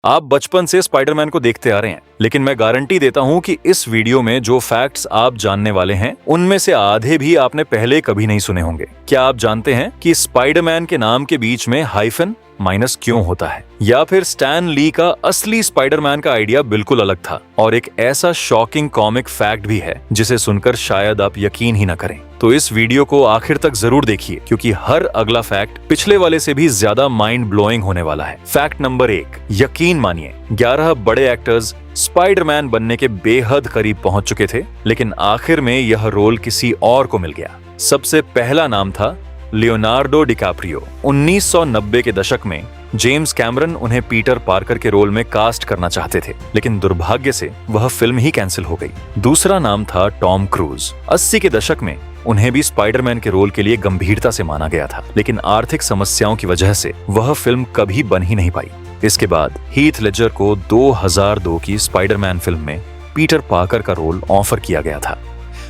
आप बचपन से स्पाइडरमैन को देखते आ रहे हैं, लेकिन मैं गारंटी देता हूं कि इस वीडियो में जो फैक्ट्स आप जानने वाले हैं उनमें से आधे भी आपने पहले कभी नहीं सुने होंगे। क्या आप जानते हैं कि स्पाइडरमैन के नाम के बीच में हाइफन माइनस क्यों होता है? या फिर स्टैन ली का असली स्पाइडरमैन का आइडिया बिल्कुल अलग था और एक ऐसा शॉकिंग कॉमिक फैक्ट भी है जिसे सुनकर शायद आप यकीन ही न करें। तो इस वीडियो को आखिर तक जरूर देखिए, क्योंकि हर अगला फैक्ट पिछले वाले से भी ज्यादा माइंड ब्लोइंग होने वाला है। फैक्ट नंबर 1, यकीन मानिए 11 बड़े एक्टर्स स्पाइडरमैन बनने के बेहद करीब पहुंच चुके थे, लेकिन आखिर में यह रोल किसी और को मिल गया। सबसे पहला नाम था लियोनार्डो डिकैप्रियो। 1990 के दशक में जेम्स कैमरन उन्हें पीटर पार्कर के रोल में कास्ट करना चाहते थे, लेकिन दुर्भाग्य से वह फिल्म ही कैंसिल हो गई। दूसरा नाम था टॉम क्रूज। 80 के दशक में उन्हें भी स्पाइडरमैन के रोल के लिए गंभीरता से माना गया था, लेकिन आर्थिक समस्याओं की वजह से वह फिल्म कभी बन ही नहीं पाई। इसके बाद हीथ लेजर को 2002 की स्पाइडरमैन फिल्म में पीटर पार्कर का रोल ऑफर किया गया था,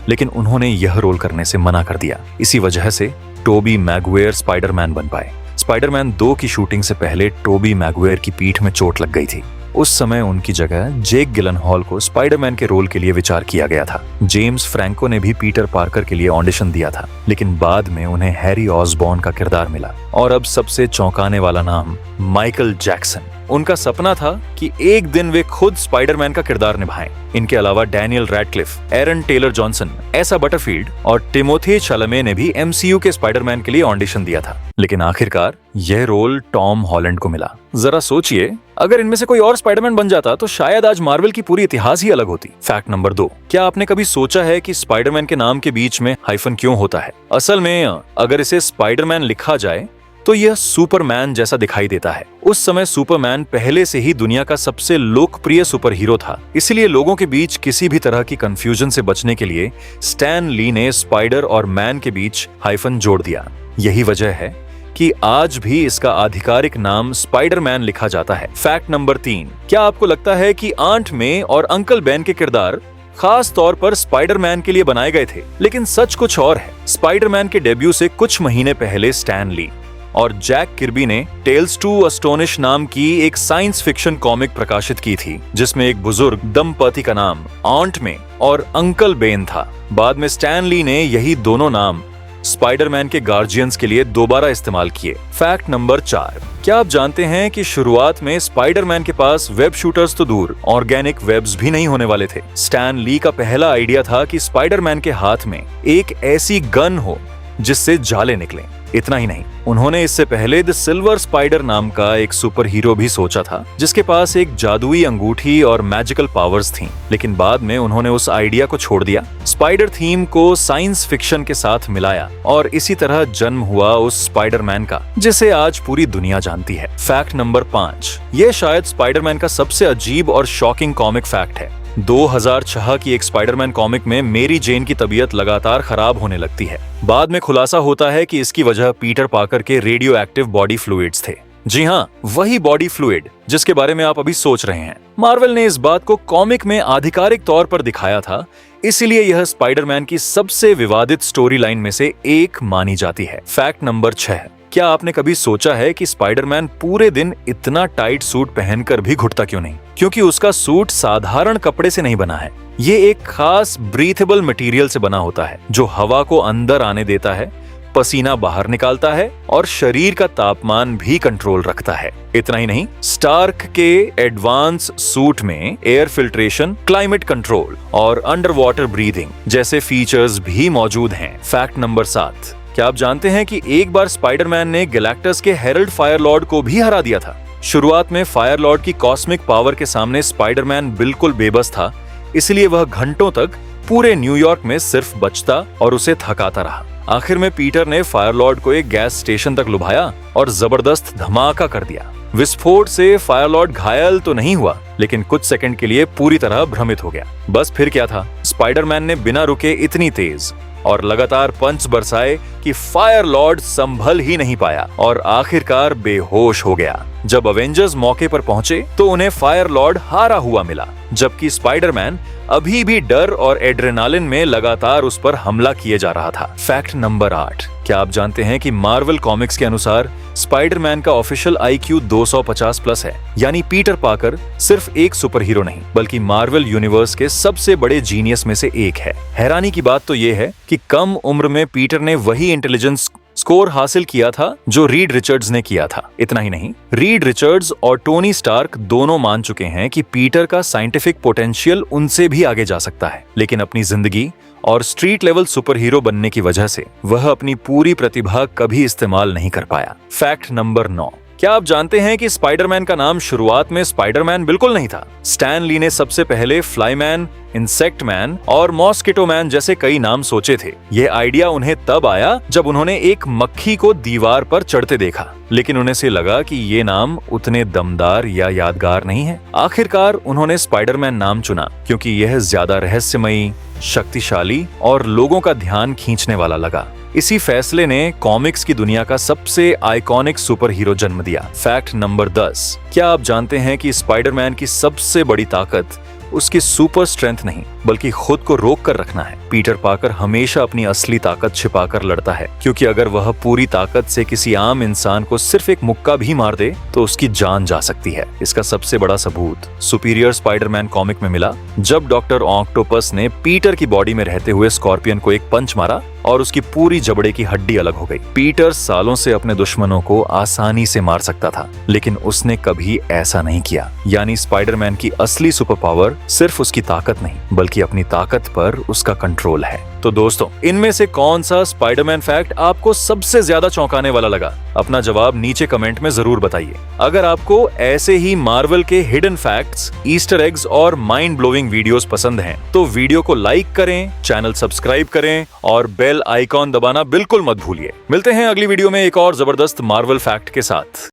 लेकिन उन्होंने यह रोल करने से मना कर दिया। इसी वजह से टोबी मैगवायर स्पाइडरमैन बन पाए। स्पाइडरमैन 2 की शूटिंग से पहले टोबी मैगवायर की पीठ में चोट लग गई थी। उस समय उनकी जगह जेक गिलनहॉल को स्पाइडरमैन के रोल के लिए विचार किया गया था। जेम्स फ्रैंको ने भी पीटर पार्कर के लिए ऑडिशन दिया था, लेकिन बाद में उन्हें हैरी ऑसबॉर्न का किरदार मिला। और अब सबसे चौंकाने वाला नाम माइकल जैक्सन। उनका सपना था कि एक दिन वे खुद स्पाइडरमैन का किरदार निभाएं। इनके अलावा Daniel Radcliffe, Aaron Taylor Johnson, Asa Butterfield और टिमोथी शैलामे ने भी एमसीयू के स्पाइडरमैन के लिए ऑडिशन दिया था, लेकिन आखिरकार यह रोल टॉम हॉलैंड को मिला। जरा सोचिए, अगर इनमें से कोई और स्पाइडरमैन बन जाता तो शायद आज मार्वल की पूरी इतिहास ही अलग होती। फैक्ट नंबर 2, क्या आपने कभी सोचा है कि स्पाइडरमैन के नाम के बीच में हाइफन क्यों होता है? असल में अगर इसे स्पाइडरमैन लिखा जाए तो यह सुपरमैन जैसा दिखाई देता है। उस समय सुपरमैन पहले से ही दुनिया का सबसे लोकप्रिय सुपर हीरो था, इसलिए लोगों के बीच किसी भी तरह की कंफ्यूजन से बचने के लिए स्टैन ली ने स्पाइडर और मैन के बीच हाइफन जोड़ दिया। यही वजह है कि आज भी इसका आधिकारिक नाम स्पाइडरमैन लिखा जाता है। फैक्ट नंबर 3, क्या आपको लगता है कि आंट मे और अंकल बेन के किरदार खास तौर पर स्पाइडरमैन के लिए बनाए गए थे? लेकिन सच कुछ और है। स्पाइडरमैन के डेब्यू से कुछ महीने पहले स्टैन ली और जैक किर्बी ने टेल्स टू अस्टोनिश नाम की एक साइंस फिक्शन कॉमिक प्रकाशित की थी, जिसमें एक बुजुर्ग दंपति का नाम आंट मे और अंकल बेन था। बाद में स्टैन ली ने यही दोनों नाम स्पाइडरमैन के गार्जियंस के लिए दोबारा इस्तेमाल किए। फैक्ट नंबर 4, क्या आप जानते हैं कि शुरुआत में स्पाइडरमैन के पास वेब शूटर्स तो दूर, ऑर्गेनिक वेब्स भी नहीं होने वाले थे। स्टैन ली का पहला आइडिया था कि स्पाइडरमैन के हाथ में एक ऐसी गन हो जिससे जाले निकलें। इतना ही नहीं, उन्होंने इससे पहले द सिल्वर स्पाइडर नाम का एक सुपर हीरो भी सोचा था, जिसके पास एक जादुई अंगूठी और मैजिकल पावर्स थीं। लेकिन बाद में उन्होंने उस आइडिया को छोड़ दिया, स्पाइडर थीम को साइंस फिक्शन के साथ मिलाया और इसी तरह जन्म हुआ उस स्पाइडरमैन का, जिसे आज पूरी दुनिया जानती है। फैक्ट नंबर 5, ये शायद स्पाइडरमैन का सबसे अजीब और शॉकिंग कॉमिक फैक्ट है। 2006 की एक स्पाइडरमैन कॉमिक में मेरी जेन की तबीयत लगातार खराब होने लगती है। बाद में खुलासा होता है कि इसकी वजह पीटर पार्कर के रेडियो एक्टिव बॉडी फ्लूइड्स थे। जी हाँ, वही बॉडी फ्लूइड जिसके बारे में आप अभी सोच रहे हैं। मार्वल ने इस बात को कॉमिक में आधिकारिक तौर पर दिखाया था, इसीलिए यह स्पाइडरमैन की सबसे विवादित स्टोरी लाइन में से एक मानी जाती है। फैक्ट नंबर 6, क्या आपने कभी सोचा है कि स्पाइडरमैन पूरे दिन इतना टाइट सूट पहनकर भी घुटता क्यों नहीं? क्योंकि उसका सूट साधारण कपड़े से नहीं बना है। ये एक खास ब्रीथेबल मटेरियल से बना होता है, जो हवा को अंदर आने देता है, पसीना बाहर निकालता है और शरीर का तापमान भी कंट्रोल रखता है। इतना ही नहीं, स्टार्क के एडवांस सूट में एयर फिल्ट्रेशन, क्लाइमेट कंट्रोल और अंडर वाटर ब्रीदिंग जैसे फीचर्स भी मौजूद हैं। फैक्ट नंबर 7, क्या आप जानते हैं कि एक बार स्पाइडरमैन ने गैलेक्टस के हेरल्ड फायरलॉर्ड को भी हरा दिया था? शुरुआत में फायरलॉर्ड की कॉस्मिक पावर के सामने स्पाइडरमैन बिल्कुल बेबस था, इसलिए वह घंटों तक पूरे न्यूयॉर्क में सिर्फ बचता और उसे थकाता रहा। आखिर में पीटर ने फायरलॉर्ड को एक गैस स्टेशन तक लुभाया और जबरदस्त धमाका कर दिया। विस्फोट से फायरलॉर्ड घायल तो नहीं हुआ, लेकिन कुछ सेकंड के लिए पूरी तरह भ्रमित हो गया। बस फिर क्या था, स्पाइडरमैन ने बिना रुके इतनी तेज और लगातार पंच बरसाए कि फायरलॉर्ड संभल ही नहीं पाया और आखिरकार बेहोश हो गया। जब अवेंजर्स मौके पर पहुंचे तो उन्हें फायरलॉर्ड हारा हुआ मिला, जबकि स्पाइडरमैन अभी भी डर और एड्रेनालिन में लगातार उस पर हमला किए जा रहा था। फैक्ट नंबर 8, क्या आप जानते हैं कि मार्वल कॉमिक्स के अनुसार स्पाइडरमैन का ऑफिशियल IQ 250 प्लस है, यानी पीटर पार्कर सिर्फ एक सुपर हीरो नहीं बल्कि मार्वल यूनिवर्स के सबसे बड़े जीनियस में से एक है। हैरानी की बात तो ये है कि कम उम्र में पीटर ने वही इंटेलिजेंस स्कोर हासिल किया था जो रीड रिचर्ड्स ने किया था। इतना ही नहीं, रीड रिचर्ड्स और टोनी स्टार्क दोनों मान चुके हैं कि पीटर का साइंटिफिक पोटेंशियल उनसे भी आगे जा सकता है, लेकिन अपनी जिंदगी और स्ट्रीट लेवल सुपर हीरो बनने की वजह से वह अपनी पूरी प्रतिभा कभी इस्तेमाल नहीं कर पाया। फैक्ट नंबर 9, क्या आप जानते हैं कि स्पाइडरमैन का नाम शुरुआत में स्पाइडरमैन बिल्कुल नहीं था। स्टैन ली ने सबसे पहले फ्लाईमैन, इंसेक्ट मैन और मॉस्किटो मैन जैसे कई नाम सोचे थे। यह आइडिया उन्हें तब आया जब उन्होंने एक मक्खी को दीवार पर चढ़ते देखा, लेकिन उन्हें से लगा कि ये नाम उतने दमदार या यादगार नहीं है। आखिरकार उन्होंने स्पाइडरमैन नाम चुना क्योंकि यह ज्यादा रहस्यमयी, शक्तिशाली और लोगों का ध्यान खींचने वाला लगा। इसी फैसले ने कॉमिक्स की दुनिया का सबसे आइकॉनिक सुपर हीरो जन्म दिया। फैक्ट नंबर 10, क्या आप जानते हैं कि स्पाइडरमैन की सबसे बड़ी ताकत उसकी सुपर स्ट्रेंथ नहीं बल्कि खुद को रोक कर रखना है। पीटर पार्कर हमेशा अपनी असली ताकत छिपाकर लड़ता है, क्योंकि अगर वह पूरी ताकत से किसी आम इंसान को सिर्फ एक मुक्का भी मार दे तो उसकी जान जा सकती है। इसका सबसे बड़ा सबूत सुपीरियर स्पाइडरमैन कॉमिक में मिला, जब डॉक्टर ऑक्टोपस ने पीटर की बॉडी में रहते हुए स्कॉर्पियन को एक पंच मारा और उसकी पूरी जबड़े की हड्डी अलग हो गई। पीटर सालों से अपने दुश्मनों को आसानी से मार सकता था, लेकिन उसने कभी ऐसा नहीं किया। यानी स्पाइडरमैन की असली सुपर पावर सिर्फ उसकी ताकत नहीं बल्कि अपनी ताकत पर उसका कंट्रोल है। तो दोस्तों, इनमें से कौन सा स्पाइडरमैन फैक्ट आपको सबसे ज्यादा चौंकाने वाला लगा? अपना जवाब नीचे कमेंट में जरूर बताइए। अगर आपको ऐसे ही मार्वल के हिडन फैक्ट्स, ईस्टर एग्स और माइंड ब्लोइंग वीडियोस पसंद हैं, तो वीडियो को लाइक करें, चैनल सब्सक्राइब करें और बेल आइकॉन दबाना बिल्कुल मत भूलिए। मिलते हैं अगली वीडियो में एक और जबरदस्त मार्वल फैक्ट के साथ।